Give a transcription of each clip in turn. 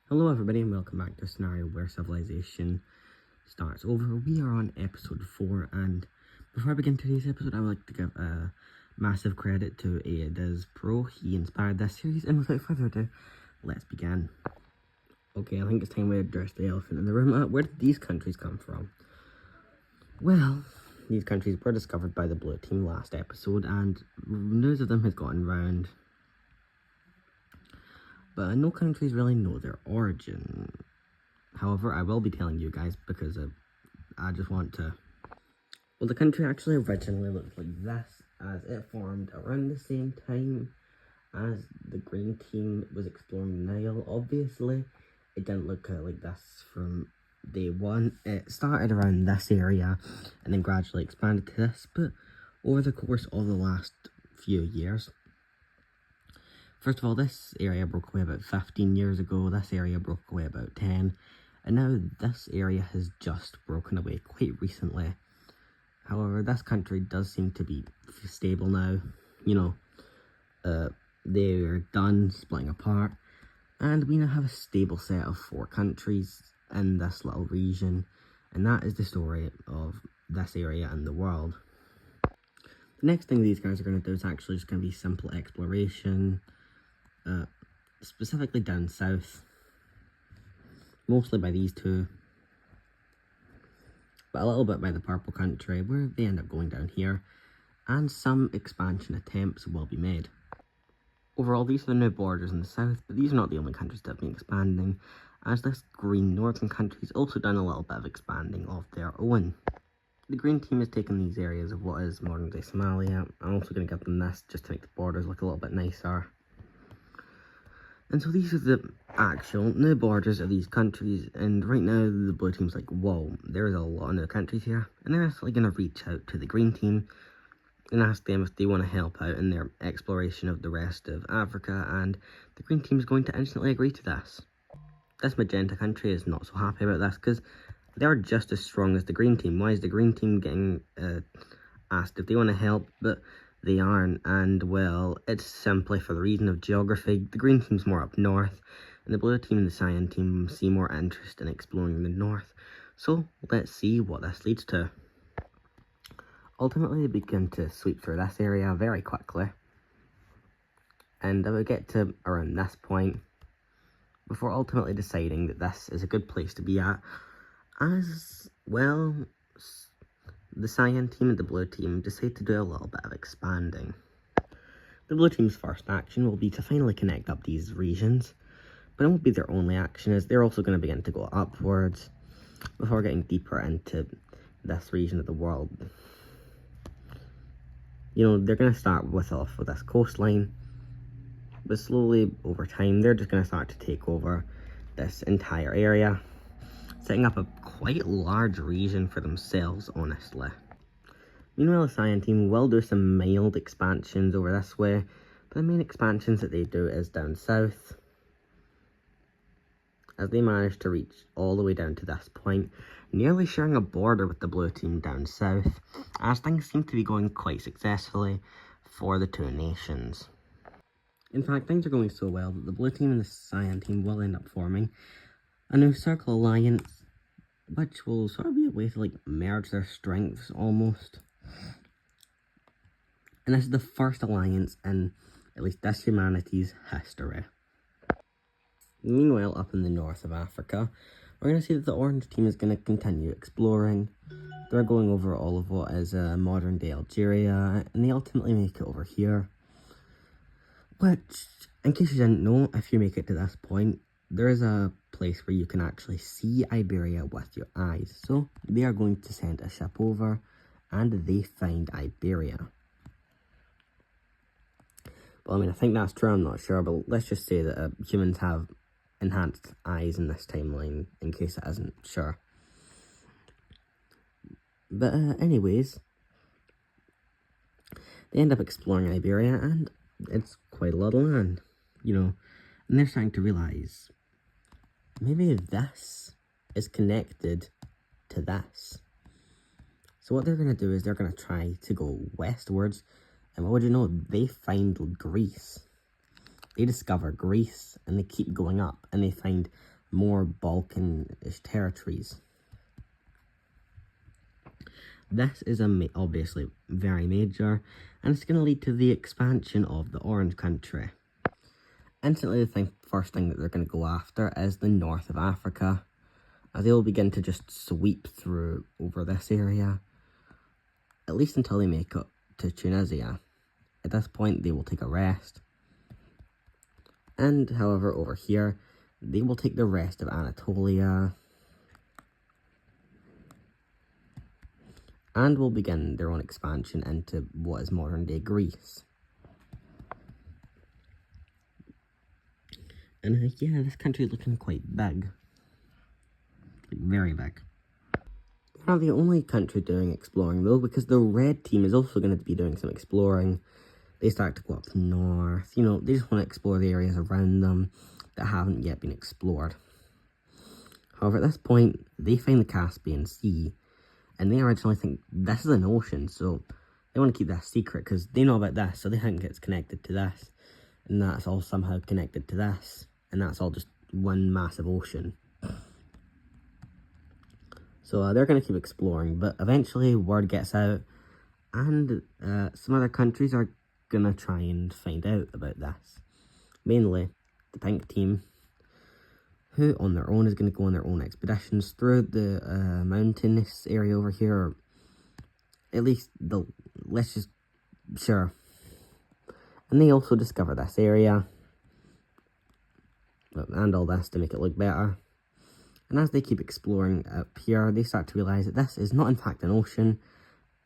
Hello everybody and welcome back to a scenario where Civilization starts over. We are on episode 4, and before I begin today's episode I would like to give a massive credit to Diz Pro. He inspired this series, and without further ado, let's begin. Okay, I think it's time we address the elephant in the room. Where did these countries come from? Well, these countries were discovered by the blue team last episode, and news of them has gotten round. But no countries really know their origin. However, I will be telling you guys because I just want to... Well, the country actually originally looked like this, as it formed around the same time as the green team was exploring the Nile. Obviously, it didn't look like this from day one. It started around this area and then gradually expanded to this, but over the course of the last few years, first of all, this area broke away about 15 years ago, this area broke away about 10, and now this area has just broken away quite recently. However, this country does seem to be stable now. They're done splitting apart, and we now have a stable set of 4 countries in this little region, and that is the story of this area and the world. The next thing these guys are going to do is actually just going to be simple exploration. Specifically down south, mostly by these two, but a little bit by the purple country, where they end up going down here, and some expansion attempts will be made. Overall, these are the new borders in the south, but these are not the only countries that have been expanding, as this green northern country's also done a little bit of expanding of their own. The green team has taken these areas of what is modern day Somalia. I'm also going to give them this just to make the borders look a little bit nicer. And so these are the actual new borders of these countries, and right now the blue team's like, whoa, there's a lot of new countries here, and they're actually going to reach out to the green team and ask them if they want to help out in their exploration of the rest of Africa, and the green team is going to instantly agree to this. This magenta country is not so happy about this, because they are just as strong as the green team. Why is the green team getting asked if they want to help, but they aren't? And well, it's simply for the reason of geography. The green team's more up north, and the blue team and the cyan team see more interest in exploring the north. So let's see what this leads to. Ultimately, they begin to sweep through this area very quickly, and they will get to around this point before ultimately deciding that this is a good place to be at, as well. The cyan team and the blue team decide to do a little bit of expanding. The blue team's first action will be to finally connect up these regions, but it won't be their only action, as they're also going to begin to go upwards before getting deeper into this region of the world. They're going to start off with this coastline, but slowly over time they're just going to start to take over this entire area, setting up a quite large region for themselves, honestly. Meanwhile, the cyan team will do some mild expansions over this way, but the main expansions that they do is down south, as they manage to reach all the way down to this point, nearly sharing a border with the blue team down south, as things seem to be going quite successfully for the two nations. In fact, things are going so well that the blue team and the cyan team will end up forming a new circle alliance, which will sort of be a way to merge their strengths almost. And this is the first alliance in at least this humanity's history. Meanwhile, up in the north of Africa, we're going to see that the orange team is going to continue exploring. They're going over all of what is modern day Algeria, and they ultimately make it over here. Which, in case you didn't know, if you make it to this point, there is a place where you can actually see Iberia with your eyes. So they are going to send a ship over, and they find Iberia. Well, I think that's true, I'm not sure, but let's just say that humans have enhanced eyes in this timeline, in case it isn't, sure. But anyways, they end up exploring Iberia, and it's quite a lot of land, and they're starting to realise, maybe this is connected to this. So what they're going to do is they're going to try to go westwards, and what would you know, they find Greece. They discover Greece, and they keep going up, and they find more Balkan-ish territories. This is obviously very major, and it's going to lead to the expansion of the Orange Country. Instantly, the first thing that they're going to go after is the north of Africa, as they will begin to just sweep through over this area, at least until they make it to Tunisia. At this point, they will take a rest. And, however, over here, they will take the rest of Anatolia, and will begin their own expansion into what is modern-day Greece. And yeah, this country is looking quite big. Like, very big. They're not the only country doing exploring though, because the red team is also going to be doing some exploring. They start to go up north, you know, they just want to explore the areas around them that haven't yet been explored. However, at this point, they find the Caspian Sea, and they originally think this is an ocean, so they want to keep that secret because they know about this, so they think it's connected to this, and that's all somehow connected to this, and that's all just one massive ocean. So they're going to keep exploring, but eventually word gets out, and some other countries are going to try and find out about this. Mainly the pink team, who on their own is going to go on their own expeditions through the mountainous area over here, or at least sure. And they also discover this area, and all this to make it look better. And as they keep exploring up here, they start to realise that this is not in fact an ocean,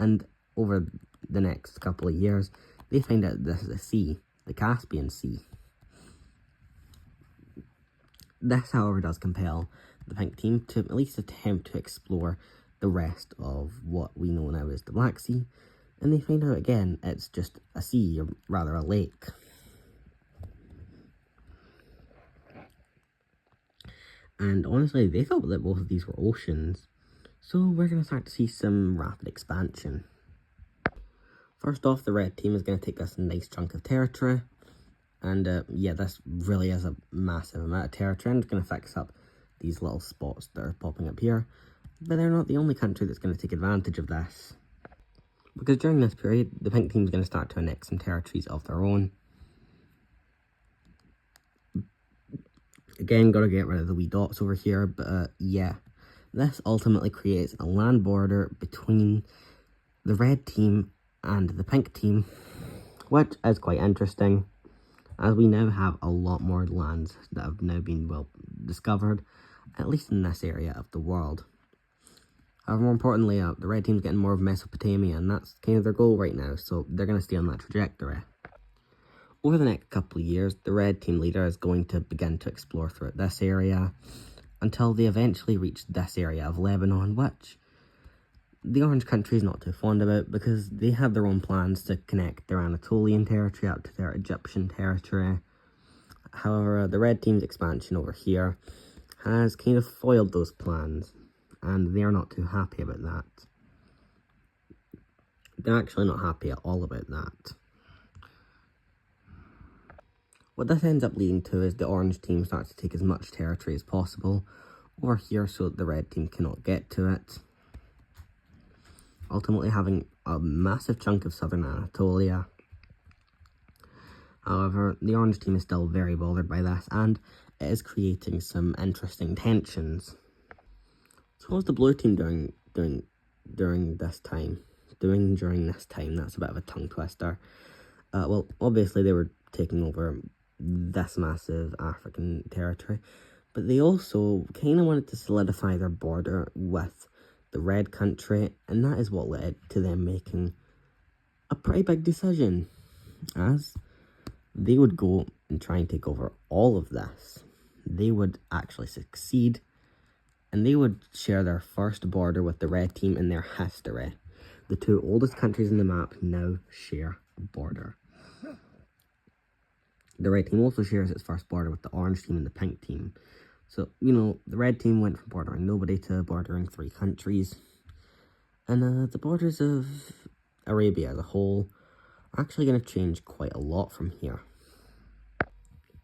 and over the next couple of years, they find out this is a sea, the Caspian Sea. This, however, does compel the pink team to at least attempt to explore the rest of what we know now as the Black Sea, and they find out again it's just a sea, or rather a lake. And honestly, they thought that both of these were oceans, so we're going to start to see some rapid expansion. First off, the red team is going to take this nice chunk of territory. And yeah, this really is a massive amount of territory, and it's going to fix up these little spots that are popping up here. But they're not the only country that's going to take advantage of this, because during this period, the pink team is going to start to annex some territories of their own. Again, gotta get rid of the wee dots over here, but yeah. This ultimately creates a land border between the red team and the pink team, which is quite interesting, as we now have a lot more lands that have now been well discovered, at least in this area of the world. However, more importantly, the red team's getting more of Mesopotamia, and that's kind of their goal right now, so they're going to stay on that trajectory. Over the next couple of years, the red team leader is going to begin to explore throughout this area, until they eventually reach this area of Lebanon, which the Orange Country is not too fond about, because they have their own plans to connect their Anatolian territory up to their Egyptian territory. However, the red team's expansion over here has kind of foiled those plans, and they're not too happy about that. They're actually not happy at all about that. What this ends up leading to is the orange team starts to take as much territory as possible over here so that the red team cannot get to it, ultimately having a massive chunk of southern Anatolia. However, the orange team is still very bothered by this, and it is creating some interesting tensions. So what's the blue team doing during this time? That's a bit of a tongue twister. Well, obviously they were taking over this massive African territory, but they also kind of wanted to solidify their border with the red country, and that is what led to them making a pretty big decision, as they would go and try and take over all of this. They would actually succeed, and they would share their first border with the red team in their history. The two oldest countries on the map now share a border. The red team also shares its first border with the orange team and the pink team. So, you know, the red team went from bordering nobody to bordering 3 countries. And the borders of Arabia as a whole are actually going to change quite a lot from here.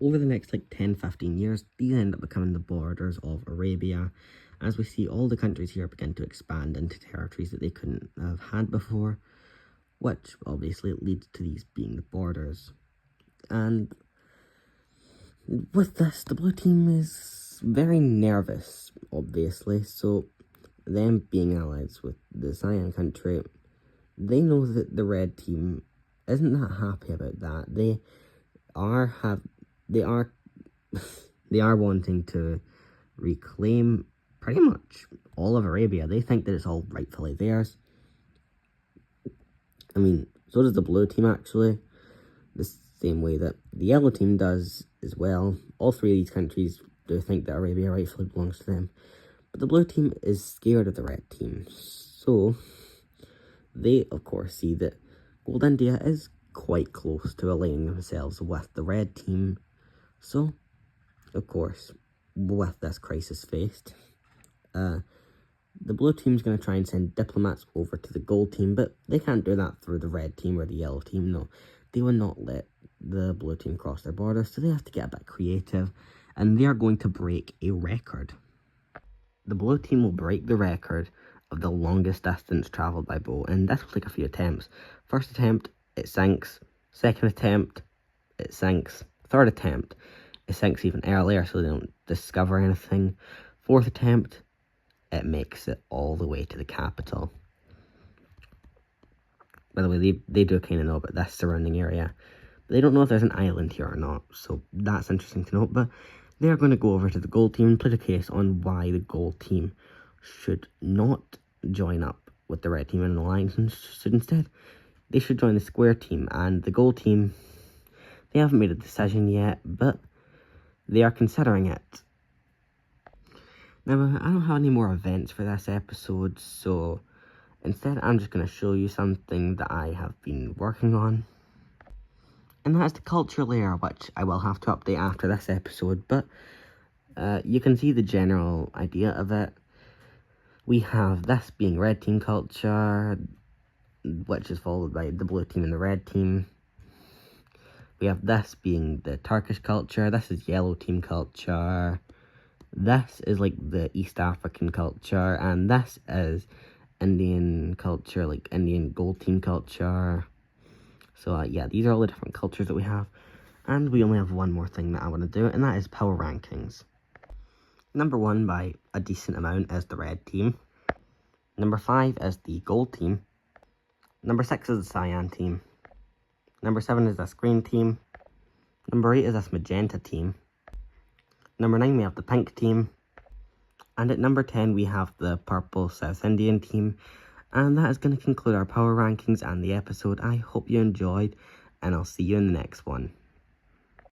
Over the next 10-15 years, these end up becoming the borders of Arabia, as we see all the countries here begin to expand into territories that they couldn't have had before, which obviously leads to these being the borders. And with this, the blue team is very nervous, obviously, so them being allies with the cyan country, they know that the red team isn't that happy about that. They are wanting to reclaim pretty much all of Arabia. They think that it's all rightfully theirs. I mean, so does the blue team, actually. The same way that the yellow team does as well. All three of these countries do think that Arabia rightfully belongs to them. But the blue team is scared of the red team. So they, of course, see that Gold India is quite close to aligning themselves with the red team. So, of course, with this crisis faced, the blue team's going to try and send diplomats over to the gold team, but they can't do that through the red team or the yellow team. No, they will not let the blue team cross their borders, so they have to get a bit creative, and they are going to break a record. The blue team will break the record of the longest distance travelled by boat, and this will take a few attempts. First attempt, it sinks. Second attempt, it sinks. Third attempt, it sinks even earlier so they don't discover anything. Fourth attempt, it makes it all the way to the capital. By the way, they do kind of know about this surrounding area. But they don't know if there's an island here or not, so that's interesting to note. But they're going to go over to the gold team and plead a case on why the gold team should not join up with the red team in an alliance, and should instead, they should join the square team. And the gold team, they haven't made a decision yet, but they are considering it. Now, I don't have any more events for this episode, so instead I'm just going to show you something that I have been working on. And that's the culture layer, which I will have to update after this episode, but you can see the general idea of it. We have this being red team culture, which is followed by the blue team and the red team. We have this being the Turkish culture, this is yellow team culture. This is the East African culture, and this is Indian culture, Indian gold team culture. So yeah, these are all the different cultures that we have. And we only have one more thing that I want to do, and that is power rankings. Number 1 by a decent amount is the red team. Number 5 is the gold team. Number 6 is the cyan team. Number 7 is this green team. Number 8 is this magenta team. Number 9 we have the pink team. And at number 10 we have the purple South Indian team. And that is going to conclude our power rankings and the episode. I hope you enjoyed, and I'll see you in the next one.